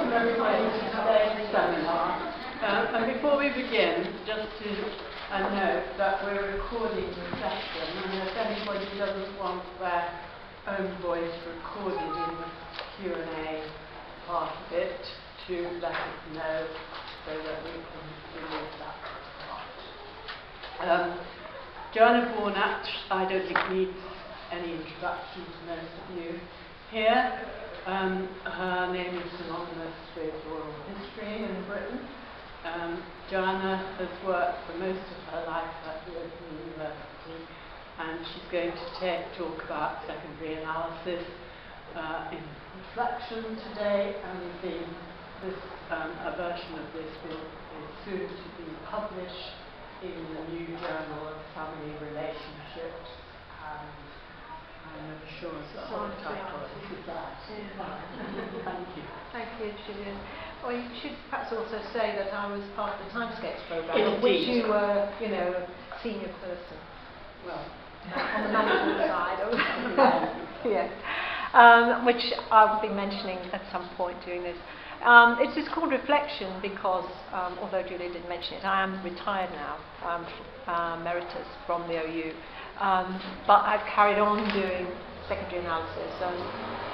welcome everybody to today's seminar. And before we begin, just to note that we're recording the session, and if anybody doesn't want their own voice recorded in the Q&A part of it, to let us know so that we can release that part. Joanna Bornat, I don't think needs any introduction to most of you here. Her name is synonymous with oral history in Britain. Joanna has worked for most of her life at the Open University, and she's going to talk about secondary analysis in reflection today, and a version of this is soon to be published in the new Journal of Family Relationships. I'm not sure the whole title is that. Thank you. Thank you, Julian. Well, you should perhaps also say that I was part of the Timescapes programme, of which you were, a senior person. Well, on the management side, which I'll be mentioning at some point during this. It's called Reflection because, although Julia didn't mention it, I am retired now, emeritus from the OU. But I've carried on doing secondary analysis, and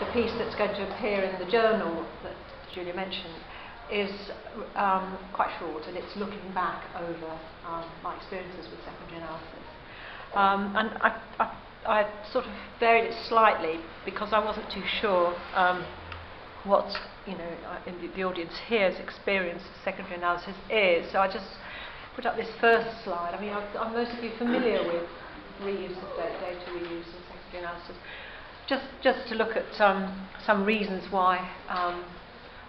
the piece that's going to appear in the journal that Julia mentioned is quite short, and it's looking back over my experiences with secondary analysis. And I sort of varied it slightly because I wasn't too sure what in the audience here's experience of secondary analysis is. So I just put up this first slide. I mean, are most of you familiar with reuse of data reuse and secondary analysis? Just to look at some reasons why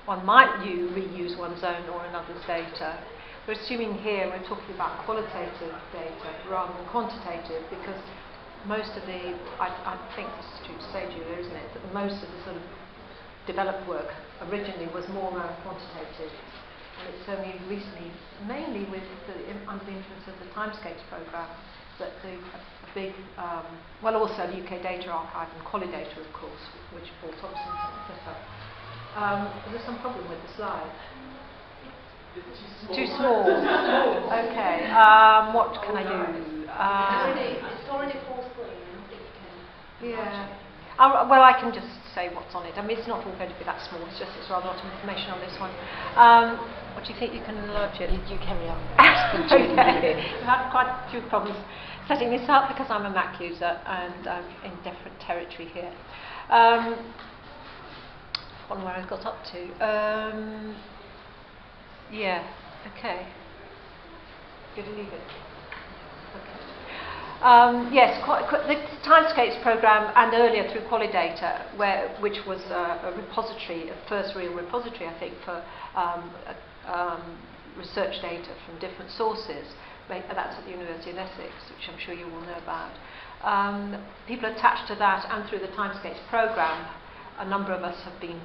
one might reuse one's own or another's data. We're assuming here we're talking about qualitative data rather than quantitative, because most of the, I think this is true to say, Julia, isn't it, that most of the sort of developed work originally was more around quantitative, and it's only recently, mainly under the influence of the Timescapes programme, that the big, also the UK Data Archive and Qualidata, of course, which Paul Thompson set up. Is there some problem with the slide? Too small. Okay. What can I do? It's already full screen. I don't think you can. Yeah. Well, I can just say what's on it. I mean, it's not all going to be that small. It's rather a lot of information on this one. What do you think you can enlarge it? You carry on. Okay. We've had quite a few problems setting this up because I'm a Mac user and I'm in different territory here. I don't know where I got up to. Yeah. Okay. Good to leave it. Okay. Yes, the Timescapes programme, and earlier through Qualidata, which was a repository, a first real repository, I think, for research data from different sources. That's at the University of Essex, which I'm sure you all know about. People attached to that and through the Timescapes programme, a number of us have been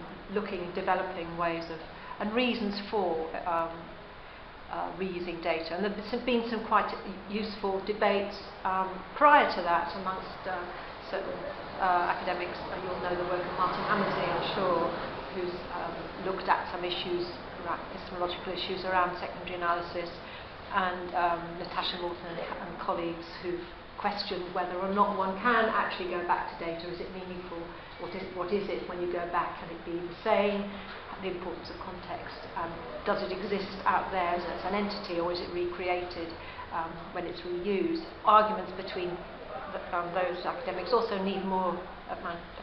developing ways of, and reasons for reusing data. And there's been some quite useful debates prior to that amongst certain academics. You'll know the work of Martin Hammersley, I'm sure, who's looked at some issues, epistemological issues around secondary analysis, and Natasha Morton and colleagues who've questioned whether or not one can actually go back to data. Is it meaningful? What is it when you go back? Can it be the same? The importance of context. Does it exist out there as an entity, or is it recreated when it's reused? Arguments between those academics also need more at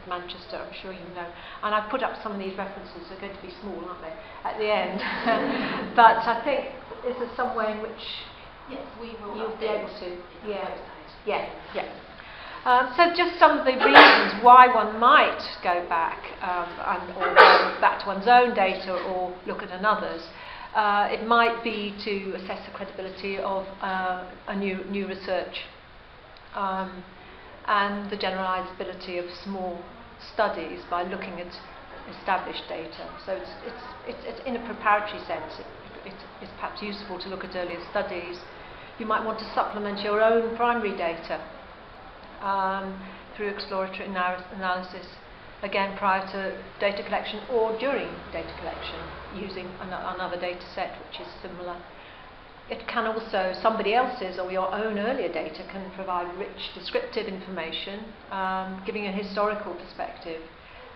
Manchester, I'm sure you know. And I've put up some of these references. They're going to be small, aren't they, at the end? But I think this is some way in which you'll be able to. Yeah. So just some of the reasons why one might go back or go back to one's own data or look at another's. It might be to assess the credibility of a new research and the generalizability of small studies by looking at established data. So it's in a preparatory sense. It's perhaps useful to look at earlier studies. You might want to supplement your own primary data through exploratory analysis. again prior to data collection or during data collection, using another data set which is similar. It can also, somebody else's or your own earlier data can provide rich descriptive information, giving a historical perspective.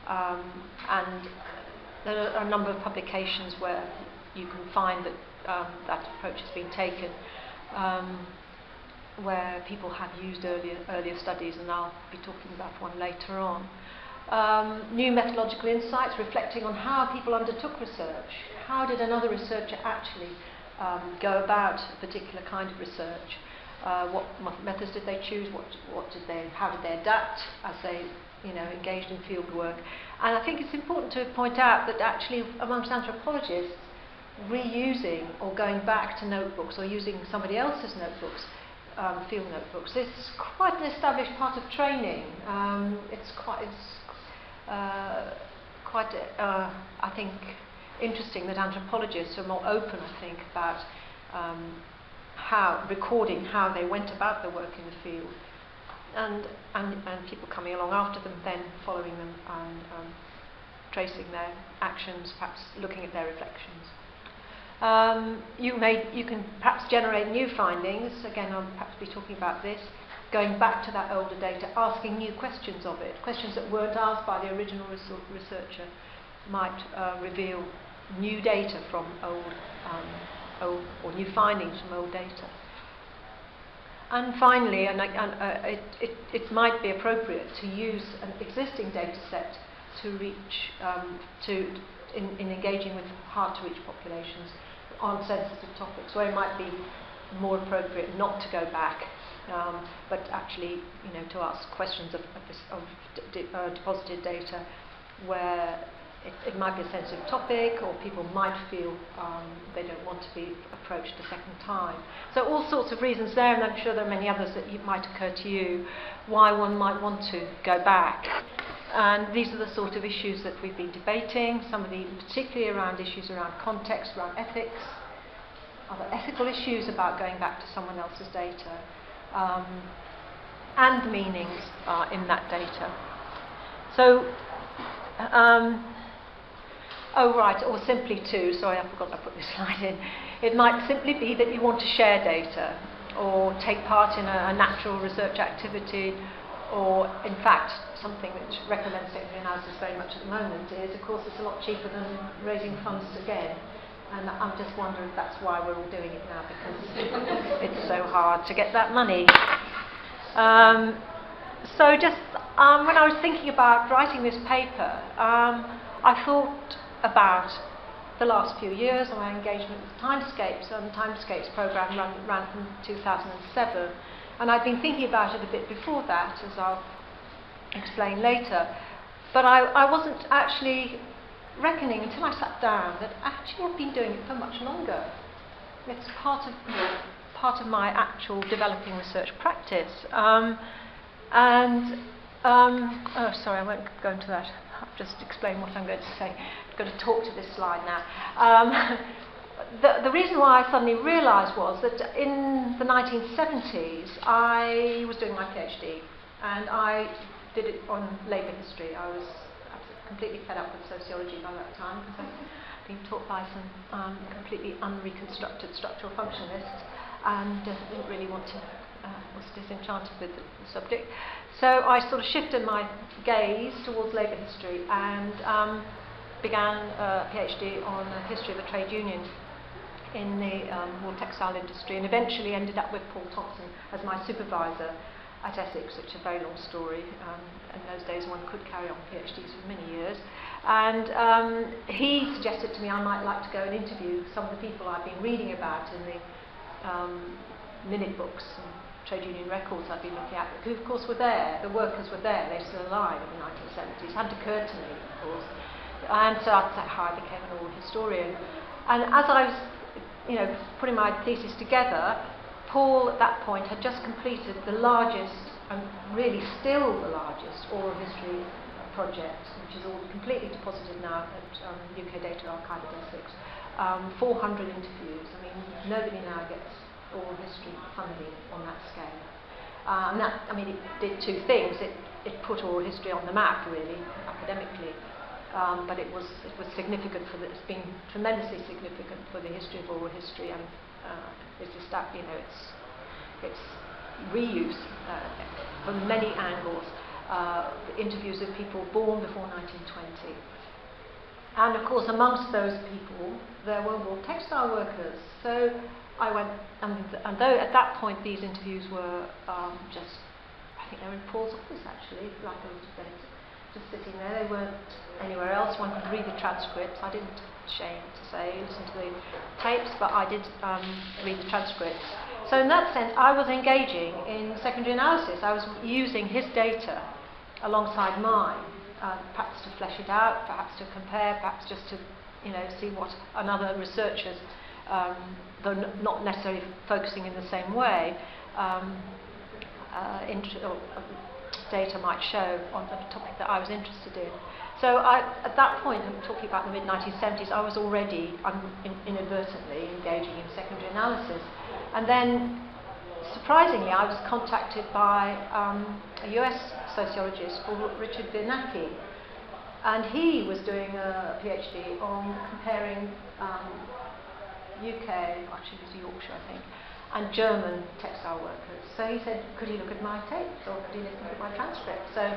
And there are a number of publications where you can find that that approach has been taken, where people have used earlier studies, and I'll be talking about one later on. New methodological insights reflecting on how people undertook research. How did another researcher actually go about a particular kind of research? What methods did they choose? How did they adapt as they engaged in field work? And I think it's important to point out that actually amongst anthropologists, reusing or going back to notebooks or using somebody else's notebooks, field notebooks, is quite an established part of training. It's quite I think, interesting that anthropologists are more open, I think, about recording how they went about their work in the field, and people coming along after them, then following them and tracing their actions, perhaps looking at their reflections. You can perhaps generate new findings. Again, I'll perhaps be talking about this. Going back to that older data, asking new questions of it, questions that weren't asked by the original researcher, might reveal new data from old or new findings from old data. And finally, it might be appropriate to use an existing data set to reach in engaging with hard-to-reach populations on sensitive topics, where it might be more appropriate not to go back, but actually, to ask questions of deposited data where it might be a sensitive topic, or people might feel they don't want to be approached a second time. So all sorts of reasons there, and I'm sure there are many others that might occur to you, why one might want to go back. And these are the sort of issues that we've been debating, some of them particularly around issues around context, around ethics, other ethical issues about going back to someone else's data, and meanings in that data. So, or simply too, sorry, I forgot I put this slide in. It might simply be that you want to share data, or take part in a natural research activity, or in fact, something which recommends secondary analysis very much at the moment is, of course, it's a lot cheaper than raising funds again. And I'm just wondering if that's why we're all doing it now, because it's so hard to get that money. So just when I was thinking about writing this paper, I thought about the last few years of my engagement with Timescapes, and the Timescapes programme ran from 2007. And I'd been thinking about it a bit before that, as I'll explain later. But I wasn't actually reckoning until I sat down that actually I've been doing it for much longer. It's part of my actual developing research practice. Oh, sorry, I won't go into that. I'll just explain what I'm going to say. I'm going to talk to this slide now. The reason why I suddenly realised was that in the 1970s I was doing my PhD, and I did it on labour history. I was completely fed up with sociology by that time, because I'd been taught by some completely unreconstructed structural functionalists, and didn't really want to, was disenchanted with the subject. So I sort of shifted my gaze towards labour history and began a PhD on the history of the trade union in the wool textile industry, and eventually ended up with Paul Thompson as my supervisor at Essex, which is a very long story. In those days one could carry on PhDs for many years. And he suggested to me I might like to go and interview some of the people I've been reading about in the minute books and trade union records I've been looking at, who of course were there, the workers were there, they're still alive in the 1970s. It hadn't occurred to me, of course. And so that's how I became an oral historian. And as I was putting my thesis together, Paul at that point had just completed the largest, and really still the largest, oral history project, which is all completely deposited now at UK Data Archive at Essex. 400 interviews. I mean, nobody now gets oral history funding on that scale. And that, I mean, it did two things. It put oral history on the map, really, academically. But it was significant it's been tremendously significant for the history of oral history, and it's reuse from many angles. Interviews with people born before 1920. And of course, amongst those people, there were more textile workers. So I went, and though at that point these interviews were I think they were in Paul's office actually, like a little bit, just sitting there. They weren't anywhere else. One could read the transcripts. I didn't, shame to say, listen to the tapes, but I did read the transcripts. So in that sense, I was engaging in secondary analysis. I was using his data alongside mine, perhaps to flesh it out, perhaps to compare, perhaps just to, see what another researchers, though not necessarily focusing in the same way, data might show on the topic that I was interested in. So at that point, I'm talking about the mid-1970s, I was already inadvertently engaging in secondary analysis. And then, surprisingly, I was contacted by a US sociologist called Richard Biernacki. And he was doing a PhD on comparing UK, actually it was Yorkshire, I think, and German textile workers. So he said, could he look at my tapes, or could he look at my transcript? So,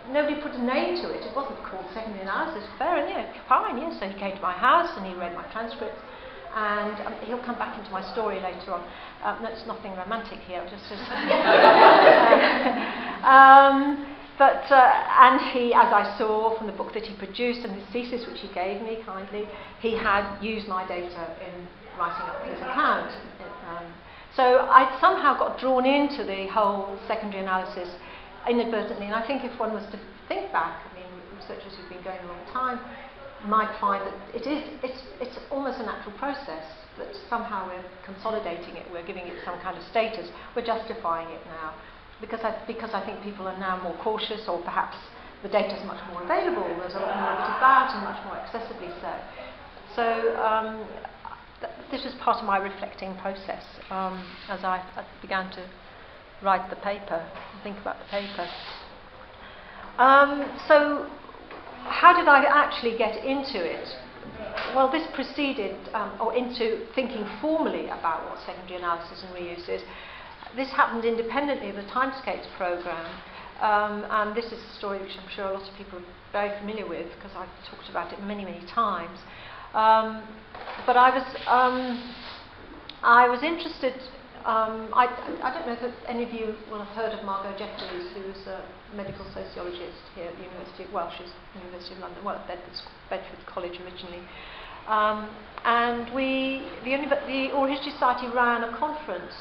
nobody put a name to it. It wasn't called secondary analysis. Fair, fine, yes. So he came to my house and he read my transcripts. And he'll come back into my story later on. That's nothing romantic here, just as and he, as I saw from the book that he produced and his thesis, which he gave me kindly, he had used my data in writing up his account. So I somehow got drawn into the whole secondary analysis inadvertently. And I think if one was to think back, I mean, researchers who've been going a long time might find that it's almost a natural process, that somehow we're consolidating it, we're giving it some kind of status, we're justifying it now. Because I think people are now more cautious, or perhaps the data is much more available, there's a lot more of it about, and much more accessibly so. So this was part of my reflecting process as I began to write the paper, think about the paper. So how did I actually get into it? Well, this preceded, or into thinking formally about what secondary analysis and reuse is. This happened independently of the Timescapes programme, and this is a story which I'm sure a lot of people are very familiar with, because I've talked about it many, many times. But I was interested. I don't know if any of you will have heard of Margot Jeffries, who is a medical sociologist here at the University of Welsh, University of London, well, at Bedford College originally. And the Oral History Society ran a conference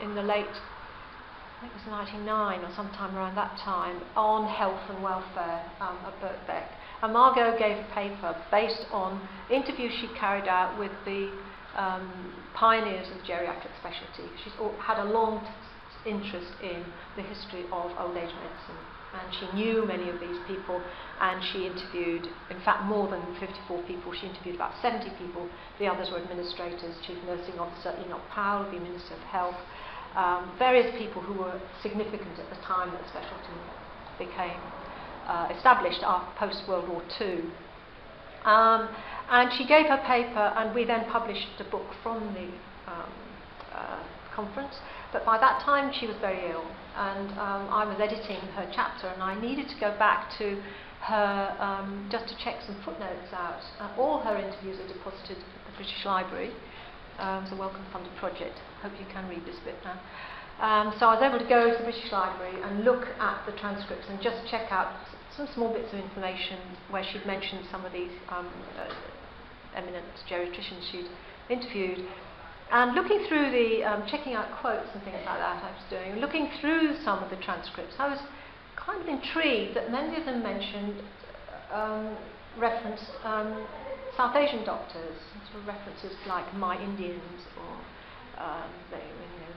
in the late, I think it was 1999 or sometime around that time, on health and welfare at Birkbeck. And Margot gave a paper based on interviews she carried out with the pioneers of geriatric specialty. She's had a long interest in the history of old age medicine, and she knew many of these people, and she interviewed, in fact, more than 54 people. She interviewed about 70 people. The others were administrators, Chief Nursing Officer Enoch Powell, the Minister of Health, various people who were significant at the time that specialty became established post-World War II. And she gave her paper, and we then published a book from the conference. But by that time, she was very ill, and I was editing her chapter, and I needed to go back to her just to check some footnotes out. All her interviews are deposited at the British Library. It's a Wellcome-funded project. Hope you can read this bit now. So I was able to go to the British Library and look at the transcripts and just check out some small bits of information where she'd mentioned some of these eminent geriatricians she'd interviewed. And looking through the, checking out quotes and things like that I was doing, looking through some of the transcripts, I was kind of intrigued that many of them mentioned, referenced South Asian doctors, sort of references like my Indians, or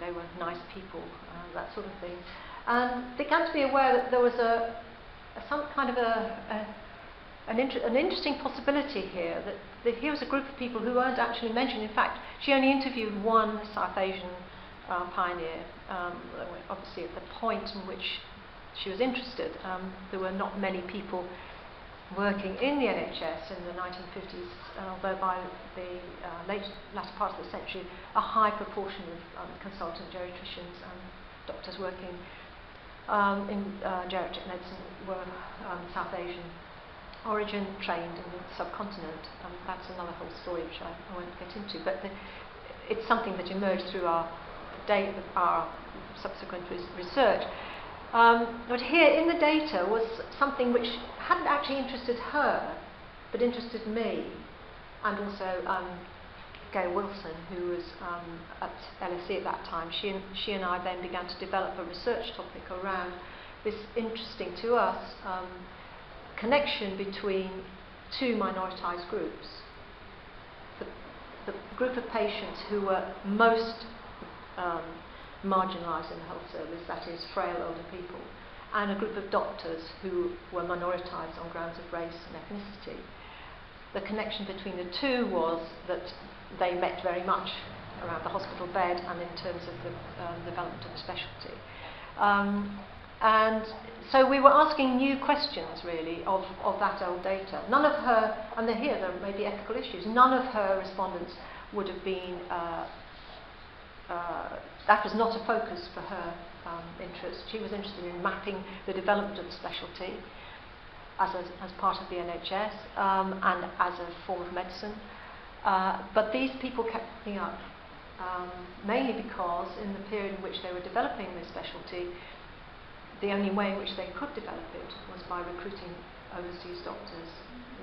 they were nice people, that sort of thing. And began to be aware that there was some kind of an interesting possibility here, that here was a group of people who weren't actually mentioned. In fact, she only interviewed one South Asian pioneer. Obviously, at the point in which she was interested, there were not many people working in the NHS in the 1950s, although by the latter part of the century, a high proportion of consultant geriatricians and doctors working in geriatric medicine were South Asian origin, trained in the subcontinent. That's another whole story which I won't get into, but it's something that emerged through our subsequent research. But here in the data was something which hadn't actually interested her, but interested me, and also Gail Wilson, who was at LSE at that time. She and I then began to develop a research topic around this interesting to us connection between two minoritised groups. The group of patients who were most marginalised in the health service, that is, frail older people, and a group of doctors who were minoritised on grounds of race and ethnicity. The connection between the two was that they met very much around the hospital bed and in terms of the development of the specialty. And so we were asking new questions, really, of that old data. None of her, and here there may be ethical issues, none of her respondents would have been, that was not a focus for her interest. She was interested in mapping the development of the specialty as part of the NHS and as a form of medicine. But these people kept coming up, mainly because in the period in which they were developing this specialty, the only way in which they could develop it was by recruiting overseas doctors.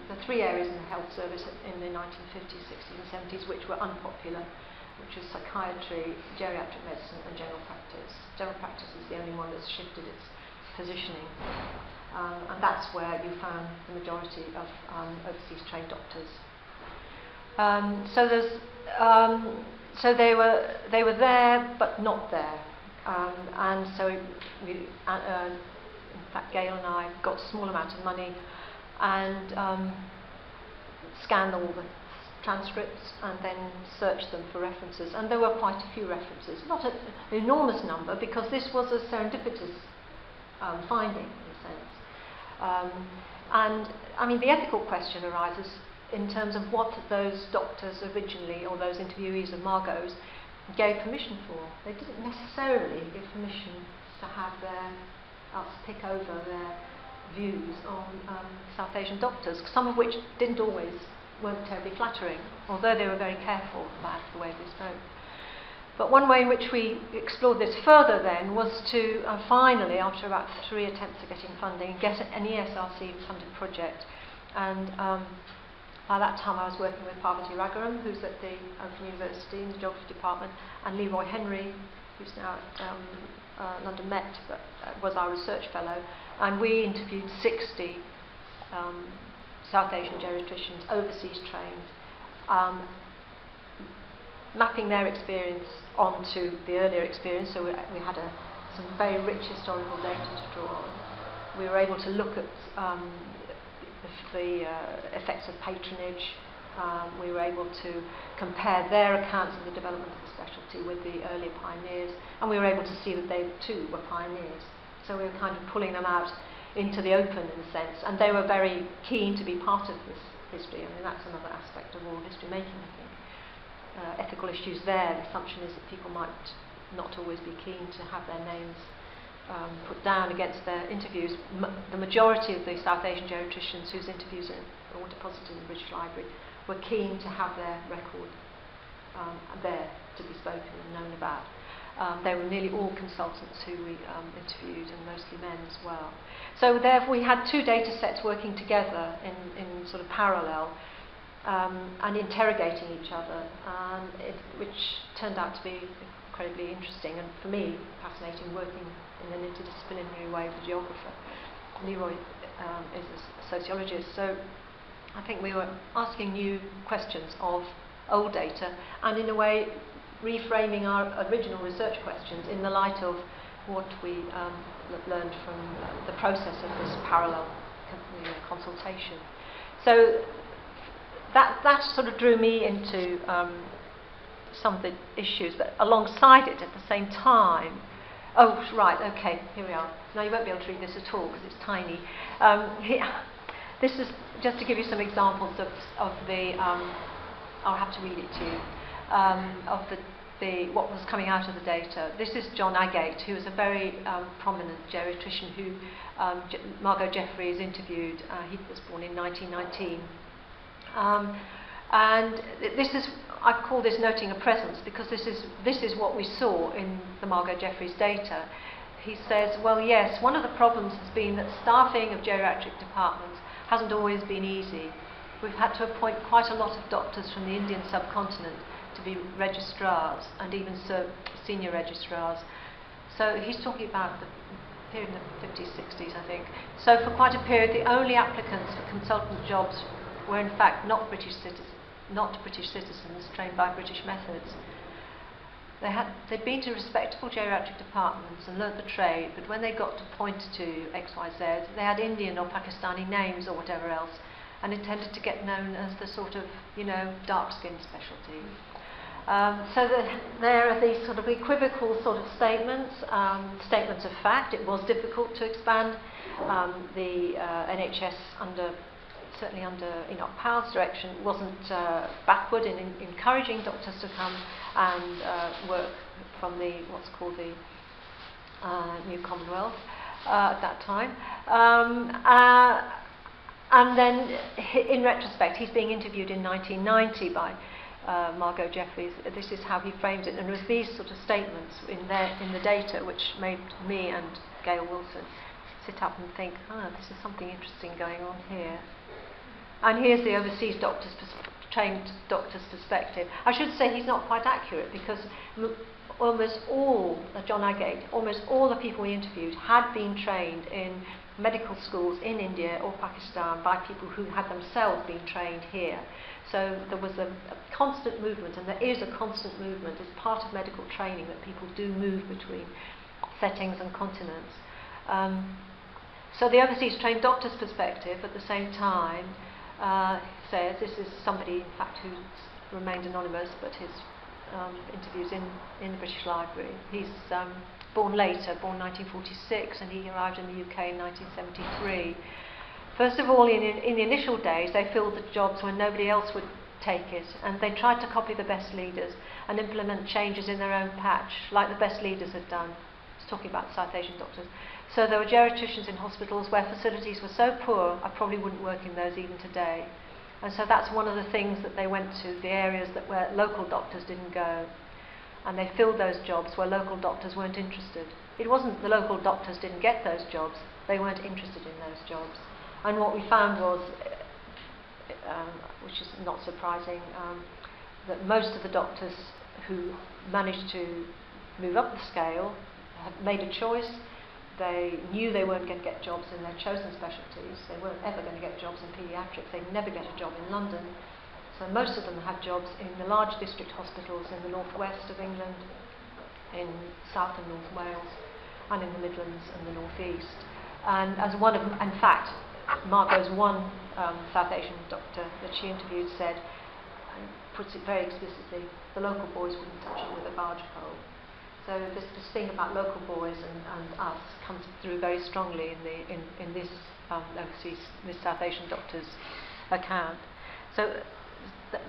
There are three areas in the health service in the 1950s, 60s and 70s which were unpopular, which was psychiatry, geriatric medicine and general practice. General practice is the only one that's shifted its positioning. And that's where you found the majority of overseas trained doctors. So they were there, but not there. And so we, in fact, Gail and I got a small amount of money and scanned all the transcripts and then searched them for references. And there were quite a few references, not an enormous number, because this was a serendipitous finding, in a sense. And I mean, the ethical question arises in terms of what those doctors originally, or those interviewees of Margot's, gave permission for. They didn't necessarily give permission to have us pick over their views on South Asian doctors, some of which weren't terribly flattering, although they were very careful about the way they spoke. But one way in which we explored this further then was to finally, after about 3 attempts at getting funding, get an ESRC funded project. And by that time I was working with Parvati Raghuram, who's at the Open University in the Geography Department, and Leroy Henry, who's now at London Met, but was our research fellow. And we interviewed 60 South Asian geriatricians, overseas trained, mapping their experience onto the earlier experience. So we had some very rich historical data to draw on. We were able to look at the effects of patronage. We were able to compare their accounts of the development of the specialty with the earlier pioneers, and we were able to see that they too were pioneers. So we were kind of pulling them out into the open, in a sense, and they were very keen to be part of this history. I mean, that's another aspect of oral history making, I think. Ethical issues there, the assumption is that people might not always be keen to have their names put down against their interviews. The majority of the South Asian geriatricians whose interviews were deposited in the British Library were keen to have their record there to be spoken and known about. They were nearly all consultants who we interviewed, and mostly men as well. So therefore we had 2 data sets working together in sort of parallel, and interrogating each other, which turned out to be incredibly interesting, and for me fascinating, working in an interdisciplinary way with a geographer. Leroy is a sociologist, so I think we were asking new questions of old data, and in a way reframing our original research questions in the light of what we learned from the process of this parallel consultation. So that sort of drew me into some of the issues, but alongside it at the same time. Oh, right, okay, here we are. Now you won't be able to read this at all because it's tiny. This is just to give you some examples of the. I'll have to read it to you. Of the what was coming out of the data. This is John Agate, who was a very prominent geriatrician who Margot Jeffries interviewed. He was born in 1919. And this is, I've called this noting a presence because this is what we saw in the Margot Jeffries data. He says, well, yes, one of the problems has been that staffing of geriatric departments hasn't always been easy. We've had to appoint quite a lot of doctors from the Indian subcontinent to be registrars and even senior registrars. So he's talking about the period in the 50s, 60s, I think. So for quite a period, the only applicants for consultant jobs were in fact not British citizens trained by British methods. They'd been to respectable geriatric departments and learnt the trade, but when they got to point to XYZ, they had Indian or Pakistani names or whatever else, and intended to get known as the sort of, dark-skinned specialty. So there are these sort of equivocal sort of statements, statements of fact. It was difficult to expand the NHS certainly under Enoch Powell's direction, wasn't backward in encouraging doctors to come and work from what's called the New Commonwealth at that time. And then, in retrospect, he's being interviewed in 1990 by Margot Jeffries. This is how he frames it, and it was these sort of statements in the data which made me and Gail Wilson sit up and think, this is something interesting going on here. And here's the overseas trained doctor's perspective. I should say he's not quite accurate because almost all the people we interviewed had been trained in medical schools in India or Pakistan by people who had themselves been trained here. So there was a constant movement, and there is a constant movement. It's part of medical training that people do move between settings and continents. So the overseas trained doctor's perspective at the same time says, this is somebody in fact who's remained anonymous, but his interviews in the British Library. He's born later, born 1946, and he arrived in the UK in 1973. First of all, in the initial days, they filled the jobs when nobody else would take it, and they tried to copy the best leaders and implement changes in their own patch, like the best leaders had done. I was talking about South Asian doctors. So there were geriatricians in hospitals where facilities were so poor, I probably wouldn't work in those even today. And so that's one of the things that they went to, the areas where local doctors didn't go. And they filled those jobs where local doctors weren't interested. It wasn't the local doctors didn't get those jobs, they weren't interested in those jobs. And what we found was, which is not surprising, that most of the doctors who managed to move up the scale had made a choice. They knew they weren't going to get jobs in their chosen specialties. They weren't ever going to get jobs in paediatrics. They'd never get a job in London. So most of them had jobs in the large district hospitals in the northwest of England, in South and North Wales, and in the Midlands and the northeast. And as one of, in fact, Margot's one South Asian doctor that she interviewed said, and puts it very explicitly, the local boys wouldn't touch it with a barge pole. So this thing about local boys and us comes through very strongly in this this South Asian doctor's account. So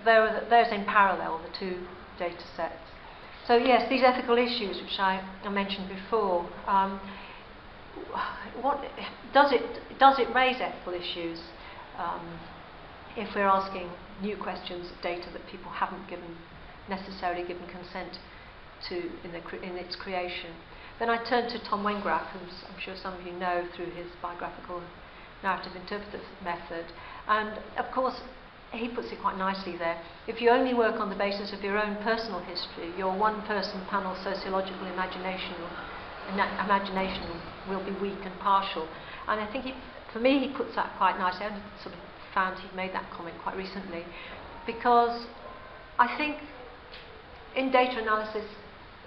there's in parallel the two data sets. So yes, these ethical issues which I mentioned before. What does it raise ethical issues if we're asking new questions of data that people haven't necessarily given consent to in its creation? Then I turn to Tom Wengraf, who I'm sure some of you know through his biographical narrative interpretive method, and of course he puts it quite nicely there. If you only work on the basis of your own personal history, your one-person panel sociological imagination will be weak and partial. And I think for me he puts that quite nicely. I sort of found he'd made that comment quite recently, because I think in data analysis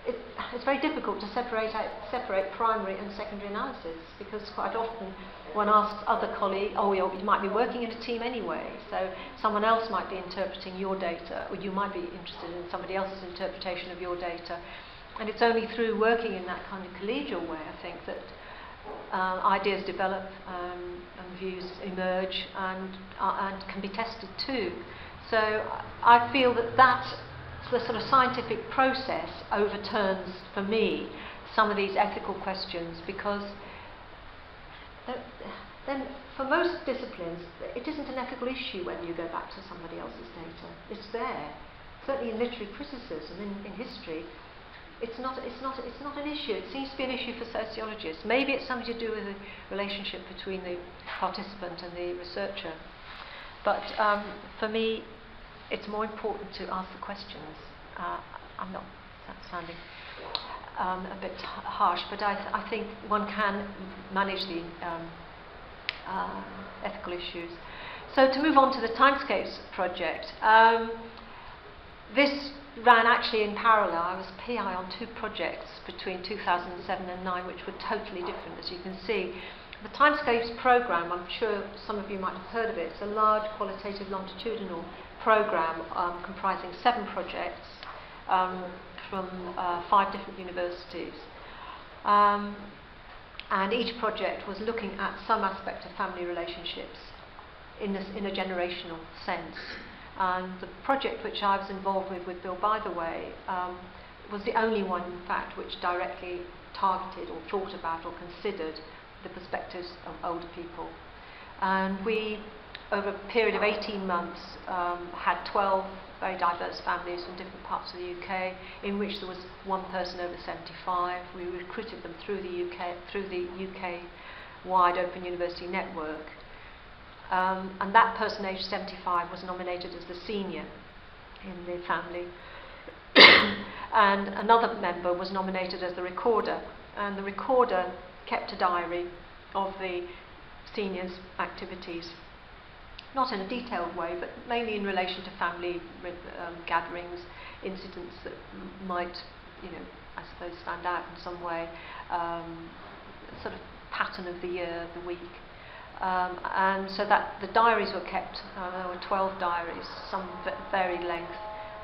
it's very difficult to separate primary and secondary analysis, because quite often one asks other colleagues, oh, you might be working in a team anyway, so someone else might be interpreting your data, or you might be interested in somebody else's interpretation of your data. And it's only through working in that kind of collegial way, I think, that ideas develop and views emerge and can be tested too. So I feel that the sort of scientific process overturns, for me, some of these ethical questions, because then for most disciplines it isn't an ethical issue whether you go back to somebody else's data. It's there. Certainly in literary criticism, in history, it's not an issue. It seems to be an issue for sociologists. Maybe it's something to do with the relationship between the participant and the researcher. But for me, it's more important to ask the questions. I'm not sounding a bit harsh, but I think one can manage the ethical issues. So to move on to the Timescapes project, this ran actually in parallel. I was PI on two projects between 2007 and 2009, which were totally different, as you can see. The Timescapes programme, I'm sure some of you might have heard of it. It's a large qualitative longitudinal programme comprising 7 projects from 5 different universities. And each project was looking at some aspect of family relationships in a generational sense. And the project which I was involved with Bill By the Way, was the only one, in fact, which directly targeted or thought about or considered the perspectives of older people. And we, over a period of 18 months, had 12 very diverse families from different parts of the UK, in which there was one person over 75. We recruited them through the UK-wide Open University network. And that person aged 75 was nominated as the senior in the family. And another member was nominated as the recorder. And the recorder kept a diary of the seniors' activities, not in a detailed way, but mainly in relation to family gatherings, incidents that might, I suppose, stand out in some way, sort of pattern of the year, the week. And so that the diaries were kept. There were 12 diaries, some varied length.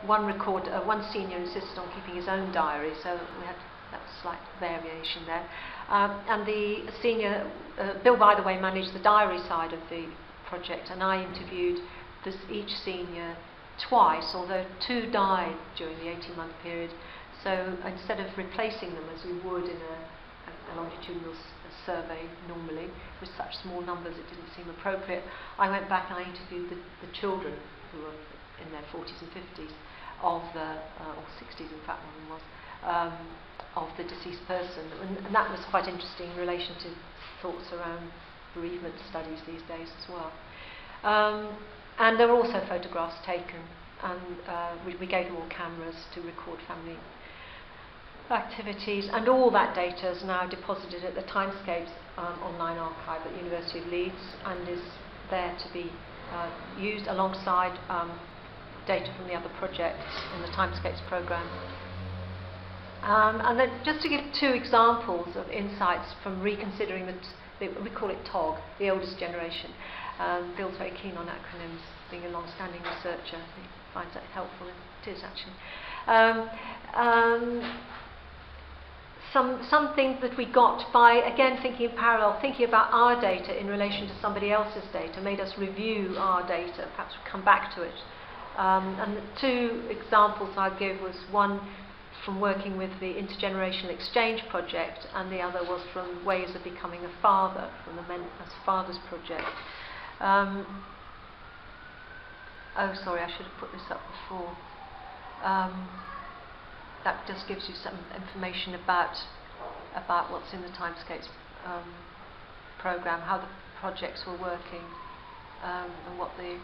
One senior insisted on keeping his own diary, so we had that slight variation there. And the senior, Bill, by the way, managed the diary side of the project, and I interviewed each senior twice, although 2 died during the 18-month period. So instead of replacing them as we would in a longitudinal survey normally, with such small numbers it didn't seem appropriate, I went back and I interviewed the children, who were in their 40s and 50s, or 60s in fact one of them was, of the deceased person. And that was quite interesting in relation to thoughts around bereavement studies these days as well. And there were also photographs taken, and we gave them all cameras to record family activities, and all that data is now deposited at the Timescapes online archive at the University of Leeds, and is there to be used alongside data from the other projects in the Timescapes programme. And then just to give 2 examples of insights from reconsidering we call it TOG, the oldest generation. Bill's very keen on acronyms, being a long-standing researcher. He finds that helpful, and it is actually. Something that we got by, again, thinking in parallel, thinking about our data in relation to somebody else's data, made us review our data. Perhaps we'll come back to it. And the 2 examples I give was one from working with the Intergenerational Exchange Project, and the other was from Ways of Becoming a Father, from the Men as Fathers Project. Oh, sorry, I should have put this up before. That just gives you some information about what's in the Timescapes programme, how the projects were working, and what the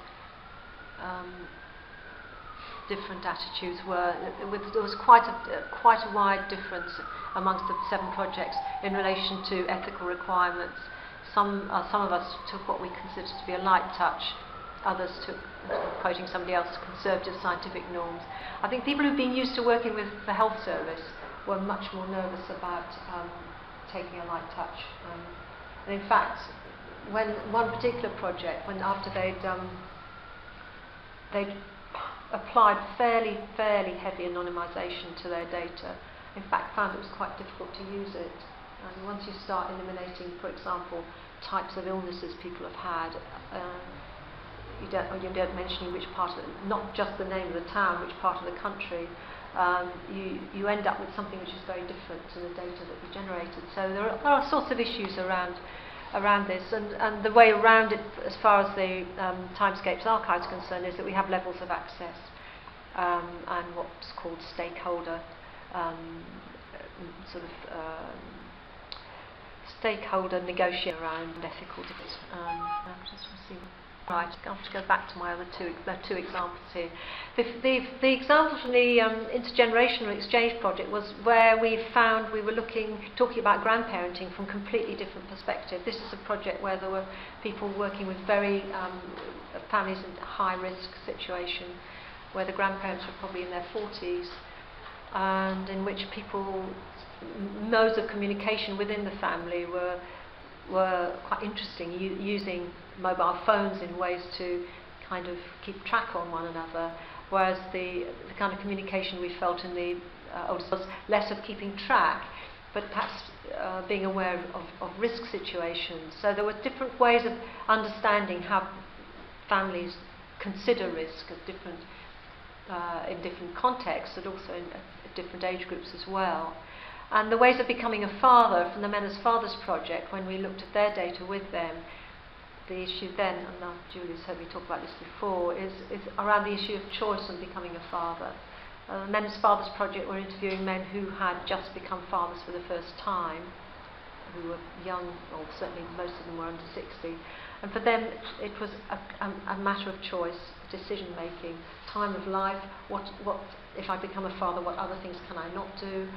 different attitudes were. There was quite a wide difference amongst the 7 projects in relation to ethical requirements. Some of us took what we considered to be a light touch. Others took, quoting somebody else, conservative scientific norms. I think people who've been used to working with the health service were much more nervous about taking a light touch. And in fact, when one particular project, when after they'd applied fairly heavy anonymisation to their data, in fact found it was quite difficult to use it. And once you start eliminating, for example, types of illnesses people have had, you don't mention which part of not just the name of the town, which part of the country, you end up with something which is very different to the data that you generated. So there are sorts of issues around this, and the way around it, as far as the Timescapes archive is concerned, is that we have levels of access and what's called stakeholder stakeholder negotiation around ethical debate. Right, I'll just go back to my other two examples here. The example from the intergenerational exchange project was where we found we were talking about grandparenting from completely different perspective. This is a project where there were people working with very families in high risk situation, where the grandparents were probably in their 40s, and in which modes of communication within the family were quite interesting, using mobile phones in ways to kind of keep track on one another, whereas the kind of communication we felt in the oldest was less of keeping track, but perhaps being aware of risk situations. So there were different ways of understanding how families consider risk in different contexts, and also in different age groups as well. And the ways of becoming a father from the Men as Fathers project, when we looked at their data with them, the issue then, and now Julie's heard me talk about this before, is around the issue of choice and becoming a father. The Men as Fathers project were interviewing men who had just become fathers for the first time, who were young, or certainly most of them were under 60. And for them, it was a matter of choice, decision making, time of life, what if I become a father, what other things can I not do?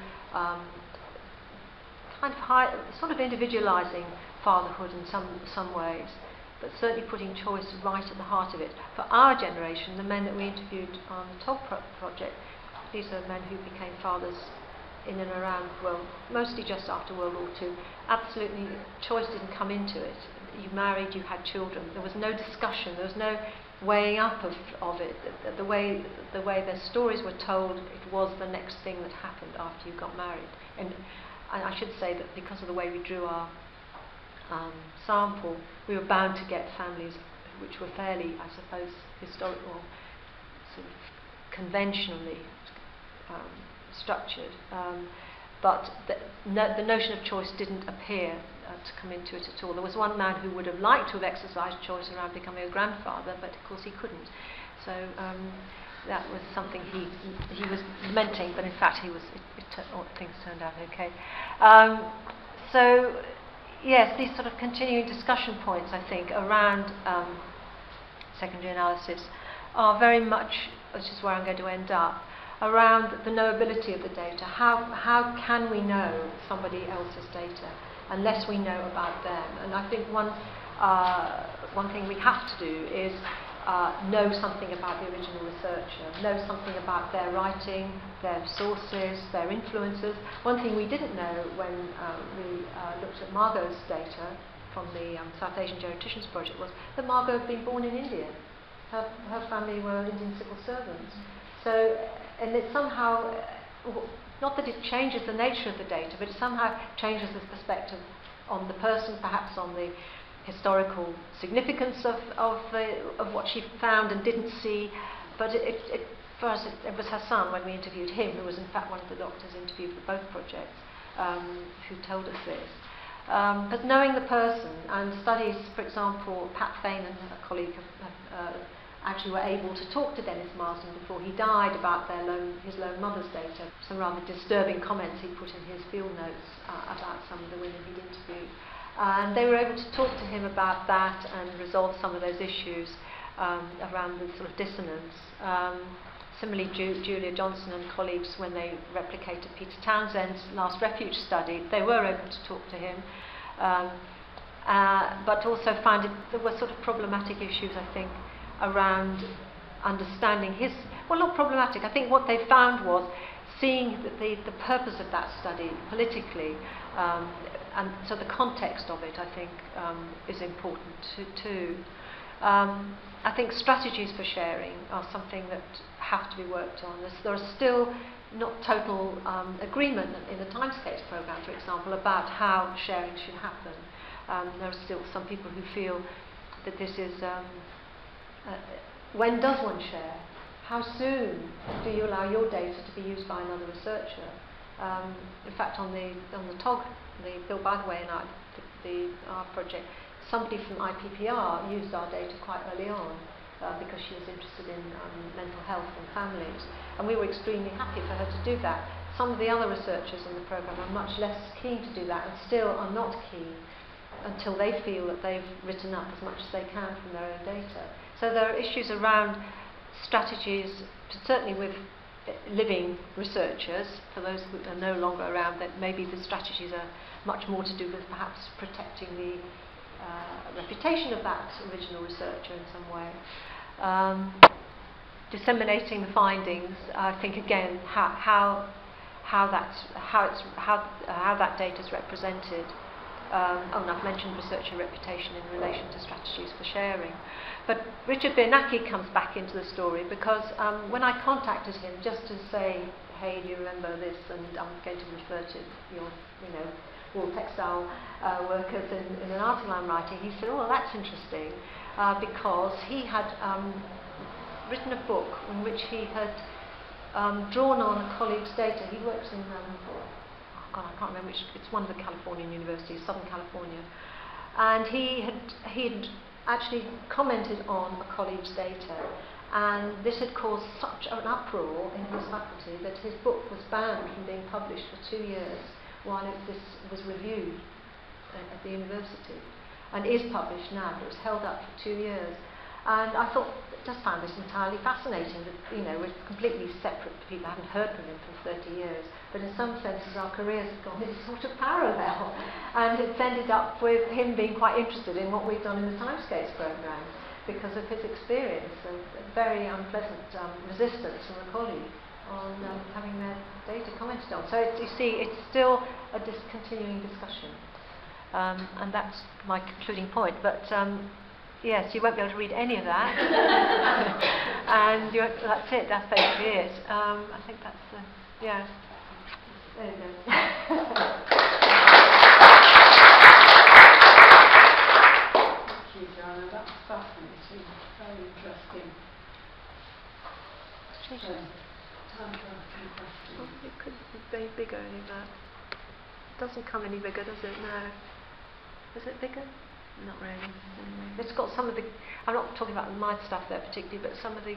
Sort of individualising fatherhood in some ways, but certainly putting choice right at the heart of it. For our generation, the men that we interviewed on the TOG project, these are men who became fathers in and around, well, mostly just after World War II. Absolutely, choice didn't come into it. You married, you had children. There was no discussion. There was no weighing up of it. The way their stories were told, it was the next thing that happened after you got married. And I should say that because of the way we drew our sample, we were bound to get families which were fairly, I suppose, historical, sort of conventionally structured. But the notion of choice didn't appear to come into it at all. There was one man who would have liked to have exercised choice around becoming a grandfather, but of course he couldn't. So that was something he was lamenting, but in fact things turned out okay. So yes, these sort of continuing discussion points, I think, around secondary analysis are very much, which is where I'm going to end up, around the knowability of the data. How can we know somebody else's data unless we know about them? And I think one thing we have to do is know something about the original researcher, know something about their writing, their sources, their influences. One thing we didn't know when we looked at Margot's data from the South Asian Geriatricians Project was that Margot had been born in India. Her family were Indian civil servants. So, and it somehow, not that it changes the nature of the data, but it somehow changes the perspective on the person, perhaps on the historical significance of what she found and didn't see. But for us, it was her son, when we interviewed him, who was in fact one of the doctors interviewed for both projects, who told us this. But knowing the person, and studies, for example, Pat Fain and a colleague actually were able to talk to Dennis Marsden before he died about his lone mother's data. Some rather disturbing comments he put in his field notes about some of the women he'd interviewed. And they were able to talk to him about that and resolve some of those issues around the sort of dissonance. Similarly, Julia Johnson and colleagues, when they replicated Peter Townsend's last refuge study, they were able to talk to him, but also found there were sort of problematic issues, I think, around understanding his, well, not problematic. I think what they found was seeing the purpose of that study politically, and so the context of it, I think, is important too. I think strategies for sharing are something that have to be worked on. There are still not total agreement in the Timescapes programme, for example, about how sharing should happen. There are still some people who feel that this is, when does one share? How soon do you allow your data to be used by another researcher? In fact, on the TOG, the Bill Bytheway and our project, somebody from IPPR used our data quite early on because she was interested in mental health and families, and we were extremely happy for her to do that. Some of the other researchers in the programme are much less keen to do that, and still are not keen until they feel that they've written up as much as they can from their own data. So there are issues around strategies, certainly with living researchers. For those who are no longer around, that maybe the strategies are much more to do with perhaps protecting the reputation of that original researcher in some way. Disseminating the findings, I think again how that data is represented. And I've mentioned researcher reputation in relation to strategies for sharing. But Richard Biernacki comes back into the story because when I contacted him just to say, hey, do you remember this, and I'm going to refer to your, wool textile workers in an article I'm writing, he said, oh, well, that's interesting, because he had written a book in which he had drawn on a colleague's data. He works in, I can't remember which, it's one of the Californian universities, Southern California, and he had actually commented on a colleague's data, and this had caused such an uproar in his faculty that his book was banned from being published for 2 years while this was reviewed at the university, and is published now, but it was held up for 2 years. And I thought, just found this entirely fascinating, that we're completely separate people. I haven't heard from him for 30 years, but in some senses our careers have gone in sort of parallel, and it's ended up with him being quite interested in what we've done in the Timescapes programme because of his experience and very unpleasant resistance from a colleague on having their data commented on. So you see, it's still a continuing discussion, and that's my concluding point. But yes, you won't be able to read any of that, and that's it. That's basically it. I think that's yeah. There you go. Thank you, Joanna. That's fascinating. Very interesting. Time for a few questions. It could be way bigger than that. It doesn't come any bigger, does it? No. Is it bigger? Not really. Anyway. It's got some of the, I'm not talking about my stuff there particularly, but some of the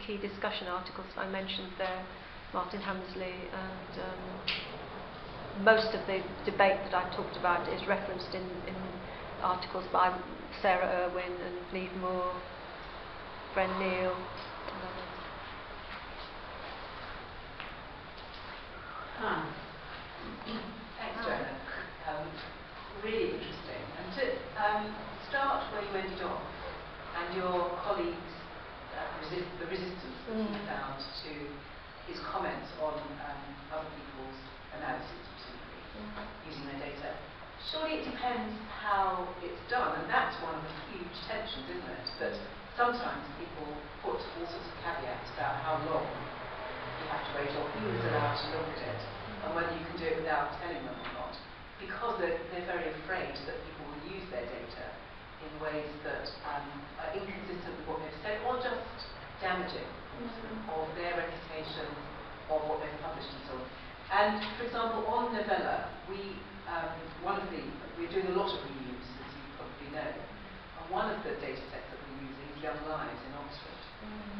key discussion articles I mentioned there, Martin Hammersley, and most of the debate that I talked about is referenced in articles by Sarah Irwin and Neve Moore, Bren Neal, and others. Thanks, Joanna. Really interesting. And to start where you ended off, and your colleagues' the resistance that he found to his comments on other people's analysis, particularly using their data. Surely it depends how it's done, and that's one of the huge tensions, isn't it? That sometimes people put all sorts of caveats about how long you have to wait, or who is allowed to look at it, and whether you can do it without telling them or not, because they're very afraid that people will use their data in ways that are inconsistent with what they've said, or just damaging of their reputation, of what they've published and so on. And for example, on Novella, we're doing a lot of reuse, as you probably know, and one of the data sets that we're using is Young Lives in Oxford.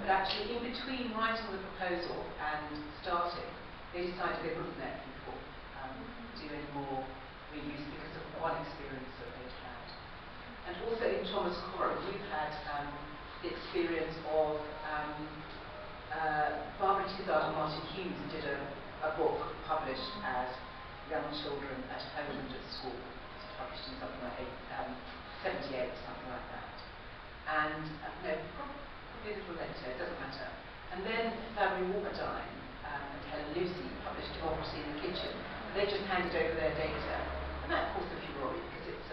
But actually, in between writing the proposal and starting, they decided they wouldn't let people do any more reuse because of one experience that they'd had. And also in Thomas Corrow, we've had the experience of Barbara Tizard and Martin Hughes did a book published as Young Children at Home and at School. It's published in something like 78, something like that. And probably a little later, it doesn't matter. And then Valerie Warmadine and Helen Lucy published Democracy in the Kitchen. And they just handed over their data. And that caused a furore because it's,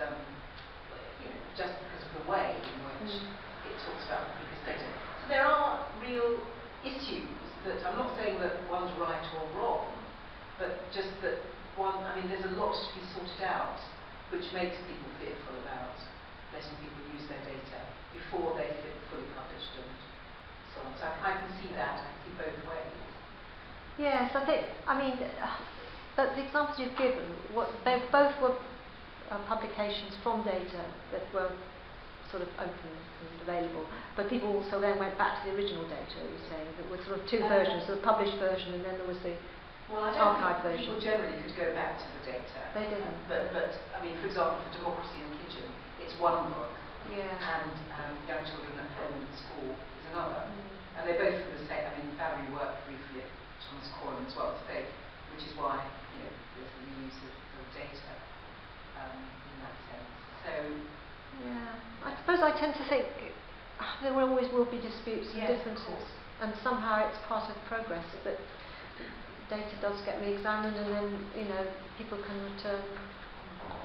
just because of the way in which it talks about people's data. So there are real issues that, I'm not saying that one's right or wrong, but just that there's a lot to be sorted out, which makes people fearful about letting people use their data before they get fully published and so on. So I can see that, I can see both ways. Yes, but the examples you've given, they both were publications from data that were sort of open and available, but people also then went back to the original data, you're saying, that were sort of two versions, the published version and then there was the I don't archive think version. people generally could go back to the data. They didn't. But for example, for Democracy in the Kitchen, it's one book, Yeah. and Young Children at Home and School is another. And they both were the same. Valerie worked briefly at Thomas Coram as well, which is why there's the use of data in that sense. So Yeah, I suppose I tend to think there always will be disputes and Yes, of differences, course. and somehow it's part of progress that data does get re-examined, and then people can return,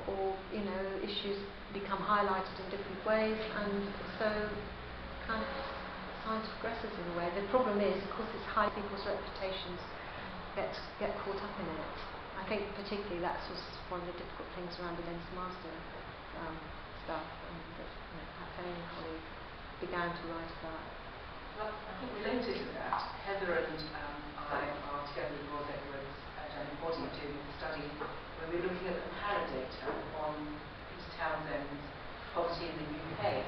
or issues become highlighted in different ways, and so kind of science progresses in a way. The problem is, of course, it's how people's reputations get caught up in it. I think particularly that's was one of the difficult things around the Dennis Master stuff, and that Pat and colleague began to write about. Well, I think related to that, Heather and I are together with Roz Edwards and Body doing a study where we're looking at the paradata on Peter Townsend's Poverty in the UK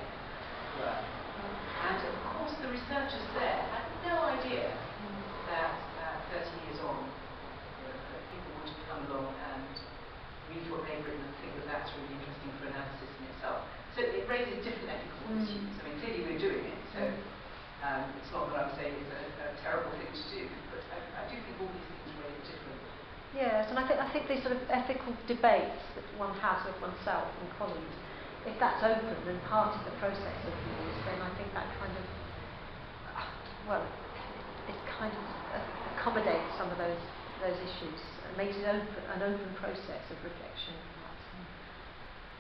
work. And of course the researchers there had no idea that 30 years on that people would come along and read what they've written and think that that's really interesting for analysis in itself. So it raises different ethical issues. Clearly we're doing it, so it's not that I'm saying it's a terrible thing to do, but I do think all these things are really different. Yes, and I think these sort of ethical debates that one has with oneself and colleagues, if that's open and part of the process of yours, then I think that kind of, it kind of accommodates some of those issues and makes it an open process of reflection, perhaps.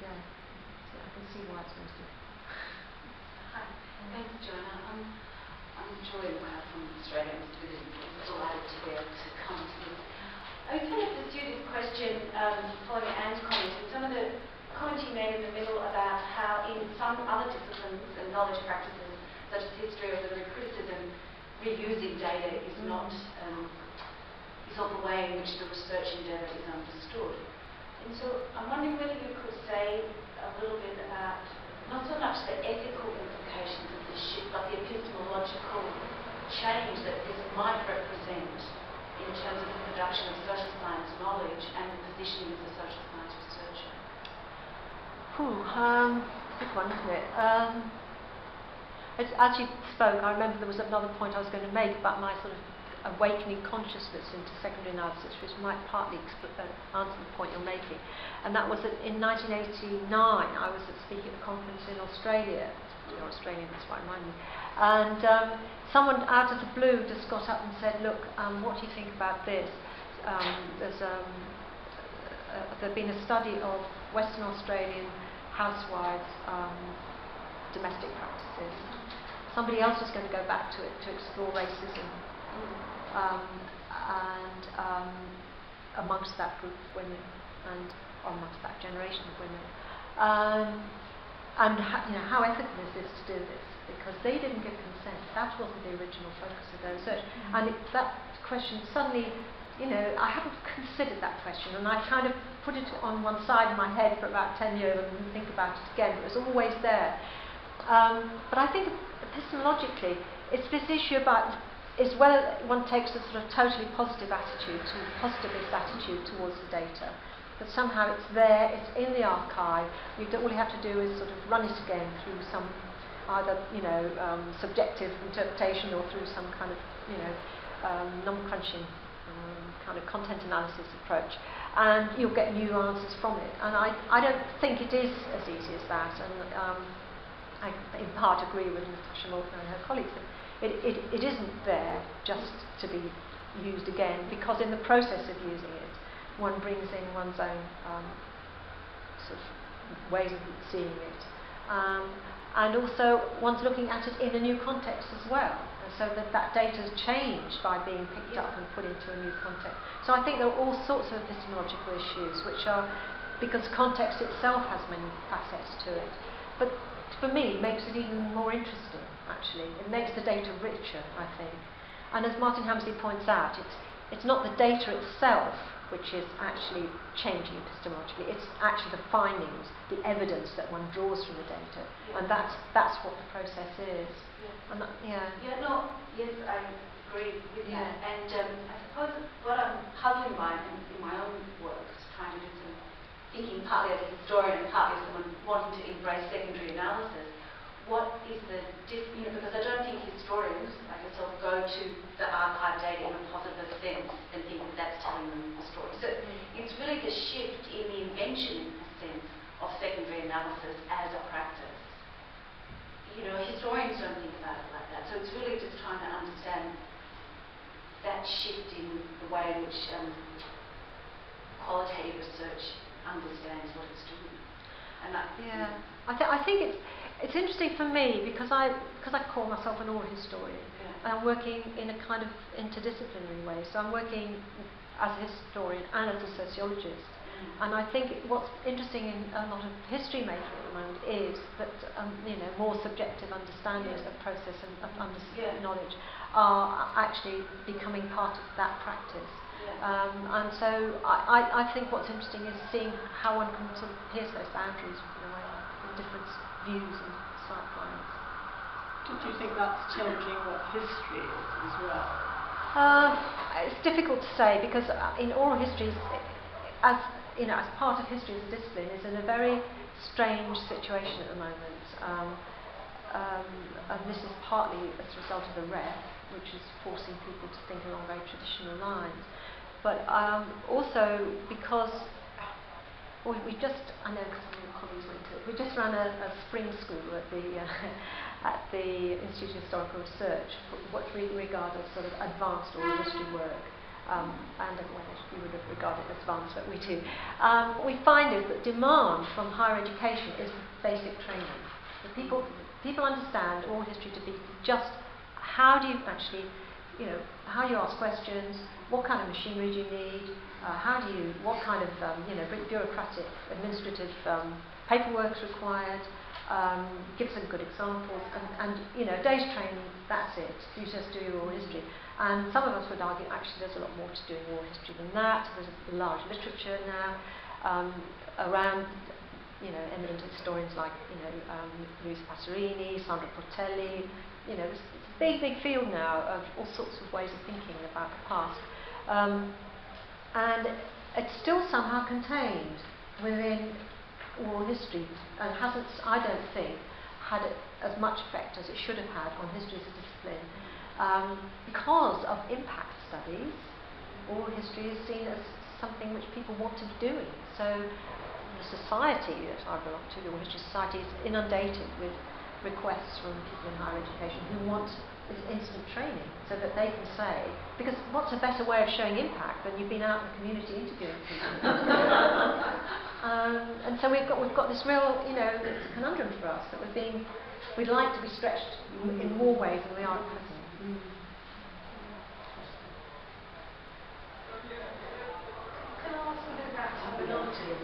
Yeah, so I can see why it's going to be. Hi, thanks, Joanna. I'm enjoying from Australia. I'm really delighted to be able to come to this. I was going to pursue this question following Anne's comment, and some of the comments you made in the middle about how in some other disciplines and knowledge practices, such as history or literary criticism, reusing data is not the way in which the research endeavour is understood. And so I'm wondering whether you could say a little bit about not so much the ethical implications of this shift, but the epistemological change that this might represent in terms of the production of social science knowledge and the positioning of the social science researcher. Big one, isn't it? As you spoke, I remember there was another point I was going to make about my sort of awakening consciousness into secondary analysis, which might partly answer the point you're making. And that was that in 1989, I was speaking at a conference in Australia. You're Australian, that's why I remind me. And someone out of the blue just got up and said, look, what do you think about this? There'd been a study of Western Australian housewives' domestic practices. Somebody else was going to go back to it to explore racism. And amongst that group of women, and amongst that generation of women, and how ethical is this to do this? Because they didn't give consent. That wasn't the original focus of their research. And that question suddenly, I haven't considered that question, and I kind of put it on one side of my head for about 10 years and didn't think about it again. It was always there. But I think epistemologically, it's this issue about is whether one takes a sort of totally positive attitude, positivist attitude towards the data. That somehow it's there, it's in the archive. All you have to do is sort of run it again through some either subjective interpretation or through some kind of non-crunching kind of content analysis approach, and you'll get new answers from it. And I don't think it is as easy as that. And I in part agree with Natasha Morton and her colleagues that it isn't there just to be used again, because in the process of using it, one brings in one's own sort of ways of seeing it. And also one's looking at it in a new context as well, and so that data is changed by being picked up and put into a new context. So I think there are all sorts of epistemological issues which are, because context itself has many facets to it, but for me it makes it even more interesting, actually. It makes the data richer, I think. And as Martin Hammersley points out, it's not the data itself which is actually changing epistemologically, it's actually the findings, the evidence that one draws from the data, and that's what the process is. And yes, I agree with that. And I suppose what I'm puzzling by in my own work is trying to do some thinking, partly as a historian and partly as someone wanting to embrace secondary analysis. What is the because I don't think historians like yourself go to the archive data in a positive sense and think that that's telling them the story. So it's really the shift in the invention, in a sense, of secondary analysis as a practice. Historians don't think about it like that. So it's really just trying to understand that shift in the way in which qualitative research understands what it's doing. And I think it's interesting for me because I call myself an oral historian, and I'm working in a kind of interdisciplinary way. So I'm working as a historian and as a sociologist. And I think what's interesting in a lot of history making at the moment is that more subjective understandings of process and of knowledge are actually becoming part of that practice. And so I think what's interesting is seeing how one can sort of pierce those boundaries in a way, in different views and sight lines. Did you think that's changing what history is as well? It's difficult to say because in oral history, as part of history as a discipline, is in a very strange situation at the moment. And this is partly as a result of the REF, which is forcing people to think along very traditional lines. But also because we just, I know because some of your colleagues went to it, we just ran a spring school at the Institute of Historical Research, what we regard as sort of advanced oral history work. And you would have regarded it as advanced, but we do. We find is that demand from higher education is basic training. The people understand oral history to be just how do you actually, how you ask questions, what kind of machinery do you need, what kind of bureaucratic, administrative paperwork is required. Give some good examples, and day's training, that's it. You just do your oral history. And some of us would argue actually there's a lot more to doing oral history than that. There's a large literature now around eminent historians like Luisa Passerini, Sandra Portelli. It's a big field now of all sorts of ways of thinking about the past, and it's still somehow contained within oral history and hasn't, I don't think, had as much effect as it should have had on history as a discipline. Because of impact studies, oral history is seen as something which people want to be doing. So the society that I belong to, the Oral History Society, is inundated with requests from people in higher education who want this instant training so that they can say, because what's a better way of showing impact than you've been out in the community interviewing people? And so we've got this real, it's a conundrum for us that we'd like to be stretched in more ways than we are at present. Can I ask a bit about terminology?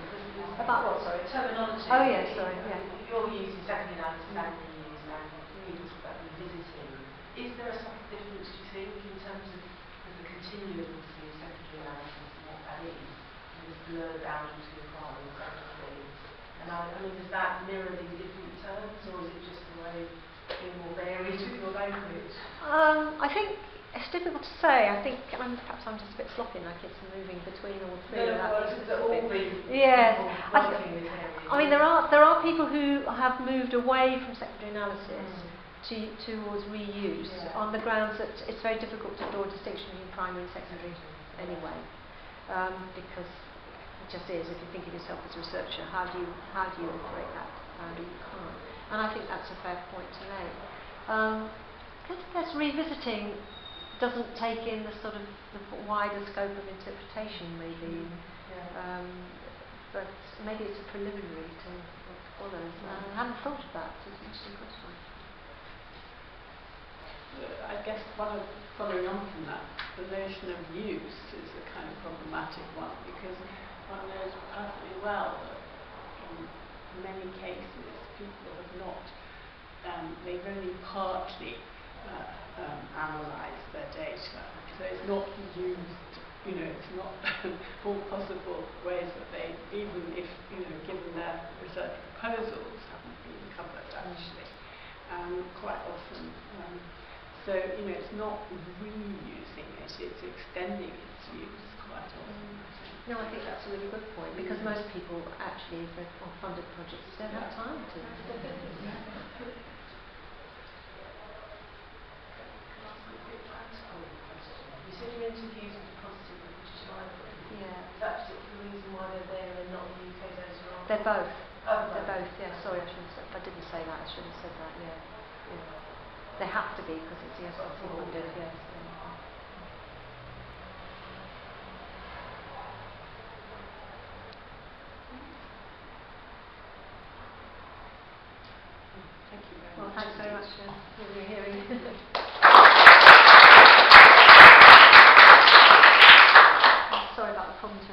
About what, sorry? Terminology. Oh, yes, sorry, yeah. You're using secondary analysis and revisiting. Is there a slight difference, do you think, in terms of the continuity of secondary analysis and what that is? And it's blurred down into the files, that sort of thing. And does that mirror these different terms, or is it just the way being more varied with your language? I think it's difficult to say. I think perhaps I'm just a bit sloppy, like it's moving between all three. Yes. I mean, there are people who have moved away from secondary analysis towards reuse on the grounds that it's very difficult to draw a distinction between primary and secondary anyway, because it just is. If you think of yourself as a researcher, how do you operate that boundary? You can't. And I think that's a fair point to make. I guess revisiting doesn't take in the sort of the wider scope of interpretation, maybe. But maybe it's a preliminary to what follows. I hadn't thought of that. It's an interesting question. I guess following on from that, the notion of use is a kind of problematic one, because one knows perfectly well that in many cases people have not, they've only partly analysed their data, so it's not used, it's not all possible ways that they, even if, given their research proposals, haven't been covered actually, quite often. So, it's not reusing it, it's extending its use quite often, I think. No, I think that's a really good point, because most people actually, if they're on funded projects, don't have time to. You said you interviewed with the positive of British Library. Yeah. Is that particular reason why they're there and not the UK data? They're both. Oh, They're right. both, yeah. Sorry, I didn't say that. I should have said that, yeah. They have to be, because it's ESRC funded, yes.